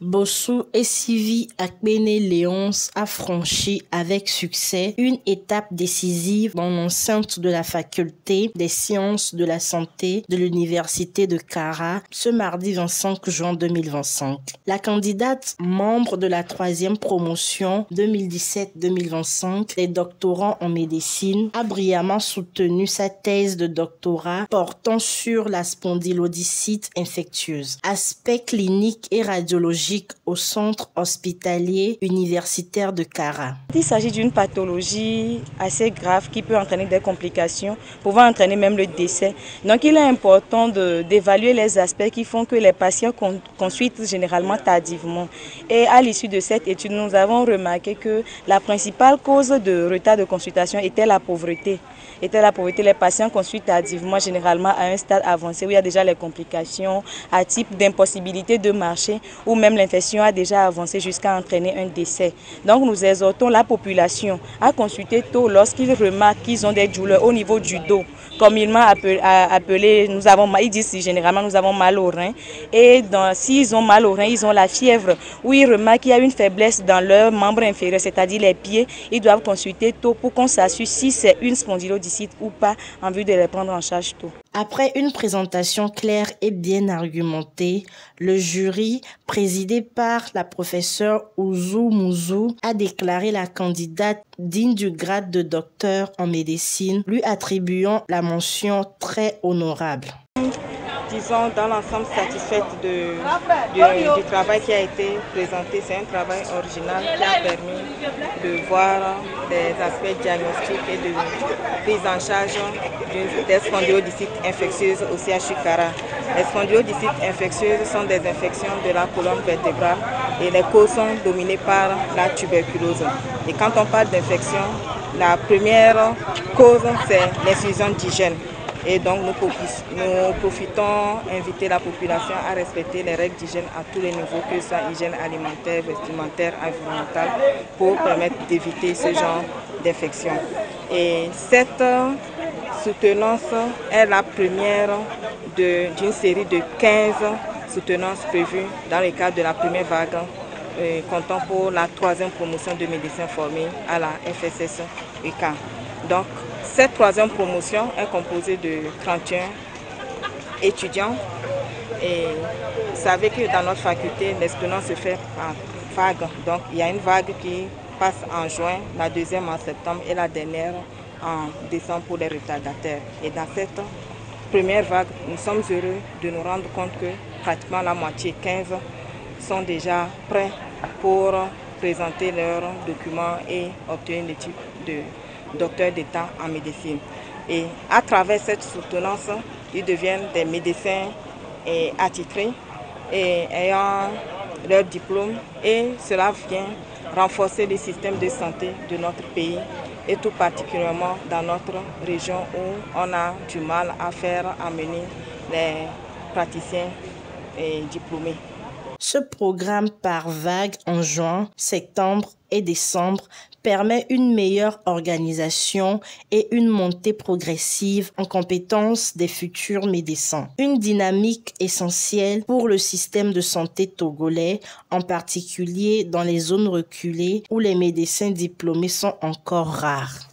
Bossou et Sylvie Akpene-Léonce a franchi avec succès une étape décisive dans l'enceinte de la faculté des sciences de la santé de l'université de Kara ce mardi 25 juin 2025. La candidate membre de la 3e promotion 2017-2025 des doctorants en médecine a brillamment soutenu sa thèse de doctorat portant sur la spondylodicite infectieuse, aspect clinique et radiologique au centre hospitalier universitaire de Kara. Il s'agit d'une pathologie assez grave qui peut entraîner des complications, pouvant entraîner même le décès. Donc il est important d'évaluer les aspects qui font que les patients consultent généralement tardivement. Et à l'issue de cette étude, nous avons remarqué que la principale cause de retard de consultation était la pauvreté. Les patients consultent tardivement, généralement à un stade avancé où il y a déjà les complications, à type d'impossibilité de marcher, ou même l'infection a déjà avancé jusqu'à entraîner un décès. Donc nous exhortons la population à consulter tôt lorsqu'ils remarquent qu'ils ont des douleurs au niveau du dos. Comme il m'a appelé, ils disent généralement nous avons mal au rein. Et s'ils ont mal au rein, ils ont la fièvre, ou ils remarquent qu'il y a une faiblesse dans leur membre inférieur, c'est-à-dire les pieds, ils doivent consulter tôt pour qu'on s'assure si c'est une spondylodicite ou pas, en vue de les prendre en charge tôt. Après une présentation claire et bien argumentée, le jury, présidé par la professeure Ouzou Mouzou, a déclaré la candidate digne du grade de docteur en médecine, lui attribuant la mention très honorable. Disons, dans l'ensemble, satisfaite du travail qui a été présenté. C'est un travail original qui a permis de voir des aspects diagnostiques et de prise en charge des spondylodicites infectieuses au CHU Kara. Les spondylodicites infectieuses sont des infections de la colonne vertébrale et les causes sont dominées par la tuberculose. Et quand on parle d'infection, la première cause, c'est l'insuffisance d'hygiène. Et donc nous profitons inviter la population à respecter les règles d'hygiène à tous les niveaux, que ce soit hygiène alimentaire, vestimentaire, environnementale, pour permettre d'éviter ce genre d'infection. Et cette soutenance est la première d'une série de 15 soutenances prévues dans le cadre de la première vague, comptant pour la 3e promotion de médecins formés à la FSS UK. Donc, cette 3e promotion est composée de 31 étudiants. Et vous savez que dans notre faculté, l'expérience se fait par vague. Donc, il y a une vague qui passe en juin, la 2e en septembre et la dernière en décembre pour les retardataires. Et dans cette première vague, nous sommes heureux de nous rendre compte que pratiquement la moitié, 15, sont déjà prêts pour présenter leurs documents et obtenir le titre de docteur d'État en médecine. Et à travers cette soutenance, ils deviennent des médecins attitrés et ayant leur diplôme, et cela vient renforcer le système de santé de notre pays et tout particulièrement dans notre région où on a du mal à faire amener les praticiens diplômés. Ce programme par vague en juin, septembre et décembre permet une meilleure organisation et une montée progressive en compétences des futurs médecins. Une dynamique essentielle pour le système de santé togolais, en particulier dans les zones reculées où les médecins diplômés sont encore rares.